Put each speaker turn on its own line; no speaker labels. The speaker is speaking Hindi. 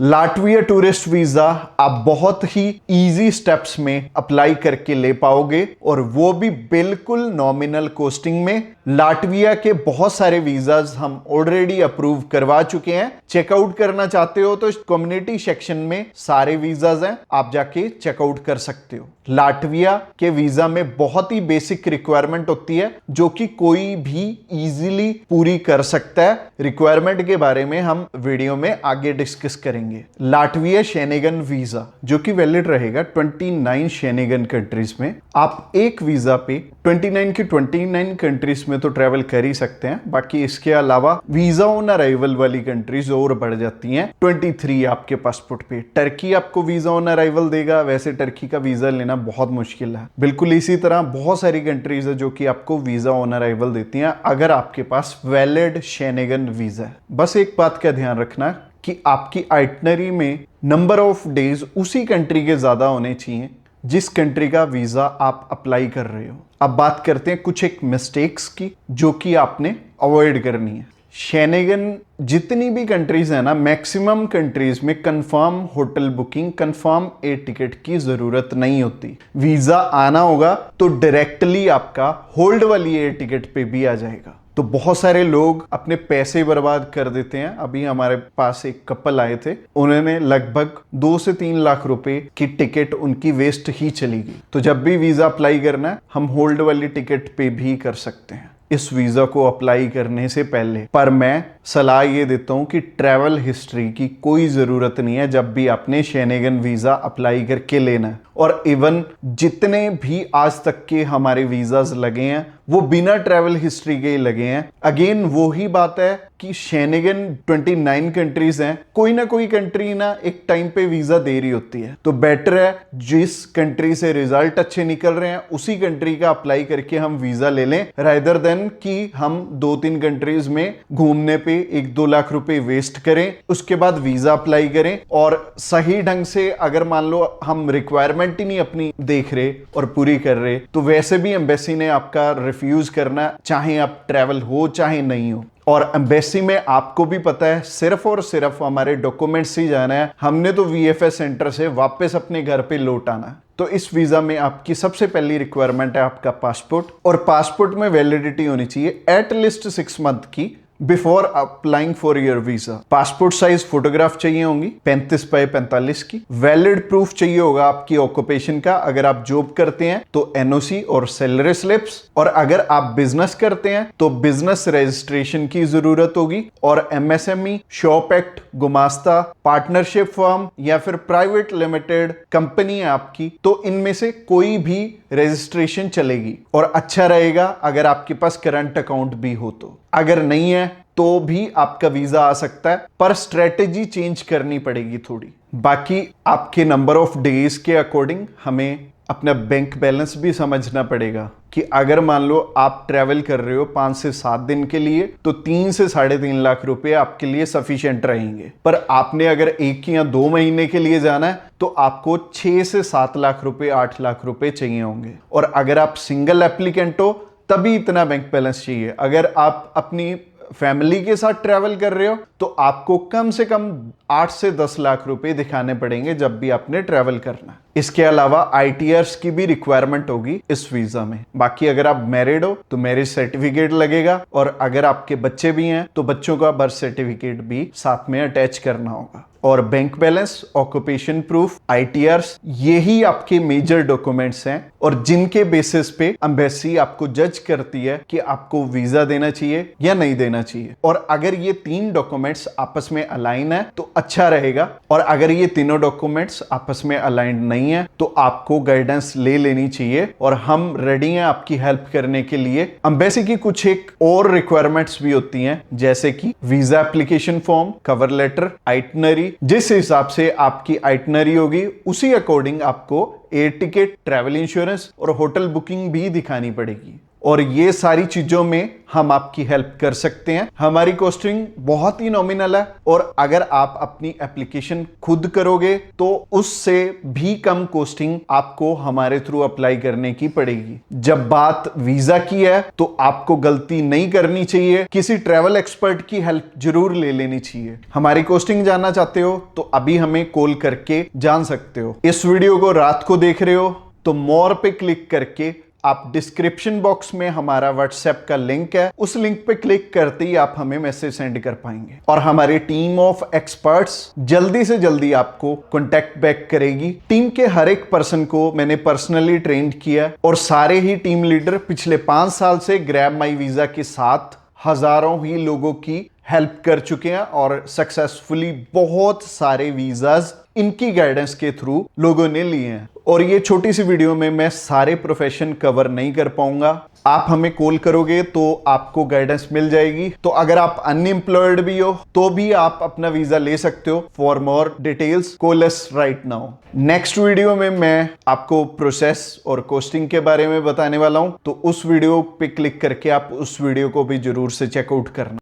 लाटविया टूरिस्ट वीजा आप बहुत ही इजी स्टेप्स में अप्लाई करके ले पाओगे और वो भी बिल्कुल नॉमिनल कॉस्टिंग में। लाटविया के बहुत सारे वीजाज हम ऑलरेडी अप्रूव करवा चुके हैं। चेकआउट करना चाहते हो तो कम्युनिटी सेक्शन में सारे वीजाज हैं, आप जाके चेकआउट कर सकते हो। लाटविया के वीजा में बहुत ही बेसिक रिक्वायरमेंट होती है जो कि कोई भी इजीली पूरी कर सकता है। रिक्वायरमेंट के बारे में हम वीडियो में आगे डिस्कस करेंगे। लाटविया शेनेगन वीजा जो कि वैलिड रहेगा 29 शेनेगन कंट्रीज में। आप एक वीजा पे 29 की 29 कंट्रीज में तो ट्रेवल कर ही सकते हैं। बाकी इसके अलावा वीजा ऑन अराइवल वाली कंट्रीज और बढ़ जाती हैं 23 आपके पासपोर्ट पे। टर्की आपको वीजा ऑन अराइवल देगा, वैसे टर्की का वीजा लेना बहुत मुश्किल है। बिल्कुल इसी तरह बहुत सारी कंट्रीज है जो कि आपको वीजा ऑन अराइवल देती हैं अगर आपके पास वैलिड शेनेगन वीजा है। बस एक बात का ध्यान रखना कि आपकी आइटनरी में नंबर ऑफ डेज उसी कंट्री के ज्यादा होने चाहिए जिस कंट्री का वीजा आप अप्लाई कर रहे हो। अब बात करते हैं कुछ एक मिस्टेक्स की जो कि आपने अवॉइड करनी है। शेनेगन जितनी भी कंट्रीज है ना, मैक्सिमम कंट्रीज में confirm hotel booking, confirm air ticket की जरूरत नहीं होती। वीजा आना होगा तो डायरेक्टली आपका होल्ड वाली एयर टिकट पे भी आ जाएगा। तो बहुत सारे लोग अपने पैसे बर्बाद कर देते हैं। अभी हमारे पास एक कपल आए थे, उन्होंने लगभग 2 से 3 लाख रुपए की टिकट उनकी वेस्ट ही चली गई। तो जब भी वीजा अप्लाई करना है हम होल्ड वाली टिकट पे भी कर सकते हैं इस वीजा को अप्लाई करने से पहले। पर मैं सलाह ये देता हूं कि ट्रैवल हिस्ट्री की कोई जरूरत नहीं है जब भी आपने शेनेगन वीजा अप्लाई करके लेना है। और इवन जितने भी आज तक के हमारे वीजाज लगे हैं वो बिना ट्रैवल हिस्ट्री के ही लगे हैं। अगेन वो ही बात है कि शेनेगन 29 कंट्रीज हैं, कोई ना कोई कंट्री ना एक टाइम पे वीजा दे रही होती है। तो बेटर है जिस कंट्री से रिजल्ट अच्छे निकल रहे हैं उसी कंट्री का अप्लाई करके हम वीजा ले लें, रादर देन कि हम 2-3 कंट्रीज में घूमने पे 1-2 लाख रुपए वेस्ट करें, उसके बाद वीजा अप्लाई करें। और सही ढंग से अगर मान लो हम रिक्वायरमेंट ही नहीं अपनी देख रहे और पूरी कर रहे तो वैसे भी एम्बेसी ने आपका रिफ्यूज करना, चाहे आप ट्रैवल हो चाहे नहीं हो। और एम्बेसी में आपको भी पता है सिर्फ और सिर्फ हमारे डॉक्यूमेंट्स ही जाना है। हमने तो वीएफएस सेंटर से वापस अपने घर पे लौट आना है। तो इस वीजा में आपकी सबसे पहली रिक्वायरमेंट है आपका पासपोर्ट, और पासपोर्ट में वैलिडिटी होनी चाहिए एटलीस्ट 6 मंथ की before applying for your visa. Passport size photograph चाहिए होंगी 35 बाय 45 की। वैलिड प्रूफ चाहिए होगा आपकी ऑक्यूपेशन का, अगर आप जॉब करते हैं तो एनओसी और सैलरी स्लिप्स, और अगर आप बिजनेस करते हैं तो बिजनेस रजिस्ट्रेशन की जरूरत होगी। और एमएसएमई, शॉप एक्ट, गुमास्ता, पार्टनरशिप फर्म या फिर प्राइवेट लिमिटेड कंपनी है आपकी, तो इनमें से कोई भी रजिस्ट्रेशन चलेगी। और अच्छा रहेगा अगर आपके पास करंट अकाउंट भी हो तो। अगर नहीं है तो भी आपका वीजा आ सकता है, पर स्ट्रेटेजी चेंज करनी पड़ेगी थोड़ी। बाकी आपके नंबर ऑफ डेज के अकॉर्डिंग हमें अपना बैंक बैलेंस भी समझना पड़ेगा कि अगर मान लो आप ट्रैवल कर रहे हो 5 से 7 दिन के लिए तो 3 से 3.5 लाख रुपए आपके लिए सफिशिएंट रहेंगे। पर आपने अगर 1 या 2 महीने के लिए जाना है तो आपको 6 से 7 लाख रुपए, 8 लाख रुपए चाहिए होंगे। और अगर आप सिंगल एप्लीकेंट हो तभी इतना बैंक बैलेंस चाहिए। अगर आप अपनी फैमिली के साथ ट्रैवल कर रहे हो तो आपको कम से कम 8 से 10 लाख रुपए दिखाने पड़ेंगे जब भी आपने ट्रैवल करना। इसके अलावा आईटीआर्स की भी रिक्वायरमेंट होगी इस वीजा में। बाकी अगर आप मैरिड हो तो मैरिज सर्टिफिकेट लगेगा, और अगर आपके बच्चे भी हैं तो बच्चों का बर्थ सर्टिफिकेट भी साथ में अटैच करना होगा। और बैंक बैलेंस, ऑक्यूपेशन प्रूफ, आईटीआर्स, यही आपके मेजर डॉक्यूमेंट्स हैं और जिनके बेसिस पे एम्बेसी आपको जज करती है कि आपको वीजा देना चाहिए या नहीं देना चाहिए। और अगर ये 3 डॉक्यूमेंट्स आपस में अलाइन है तो अच्छा रहेगा, और अगर ये तीनों डॉक्यूमेंट्स आपस में अलाइंड नहीं है तो आपको गाइडेंस ले लेनी चाहिए। और हम रेडी हैं आपकी हेल्प करने के लिए। एम्बेसी की कुछ एक और रिक्वायरमेंट्स भी होती हैं, जैसे कि visa application form, cover letter, itinerary. जिस हिसाब से आपकी आइटनरी होगी उसी अकॉर्डिंग आपको एयर टिकट, ट्रैवल इंश्योरेंस और होटल बुकिंग भी दिखानी पड़ेगी। और ये सारी चीजों में हम आपकी हेल्प कर सकते हैं। हमारी कॉस्टिंग बहुत ही नॉमिनल है और अगर आप अपनी एप्लीकेशन खुद करोगे तो उससे भी कम कॉस्टिंग आपको हमारे थ्रू अप्लाई करने की पड़ेगी। जब बात वीजा की है तो आपको गलती नहीं करनी चाहिए, किसी ट्रैवल एक्सपर्ट की हेल्प जरूर ले लेनी चाहिए। हमारी कॉस्टिंग जानना चाहते हो तो अभी हमें कॉल करके जान सकते हो। इस वीडियो को रात को देख रहे हो तो मोर पे क्लिक करके आप डिस्क्रिप्शन बॉक्स में हमारा व्हाट्सएप का लिंक है, उस लिंक पे क्लिक करते ही आप हमें मैसेज सेंड कर पाएंगे और हमारी टीम ऑफ एक्सपर्ट्स जल्दी से जल्दी आपको कांटेक्ट बैक करेगी। टीम के हर एक पर्सन को मैंने पर्सनली ट्रेंड किया और सारे ही टीम लीडर पिछले 5 साल से ग्रैब माई वीजा के साथ हजारों ही लोगों की हेल्प कर चुके हैं और सक्सेसफुली बहुत सारे वीजाज इनकी गाइडेंस के थ्रू लोगों ने लिए हैं। और ये छोटी सी वीडियो में मैं सारे प्रोफेशन कवर नहीं कर पाऊंगा। आप हमें कॉल करोगे तो आपको गाइडेंस मिल जाएगी। तो अगर आप अनएम्प्लॉयड भी हो तो भी आप अपना वीजा ले सकते हो। For more details call us right now. Next video में मैं आपको प्रोसेस और कॉस्टिंग के बारे में बताने वाला हूं, तो उस वीडियो पे क्लिक करके आप उस वीडियो को भी जरूर से चेकआउट करना।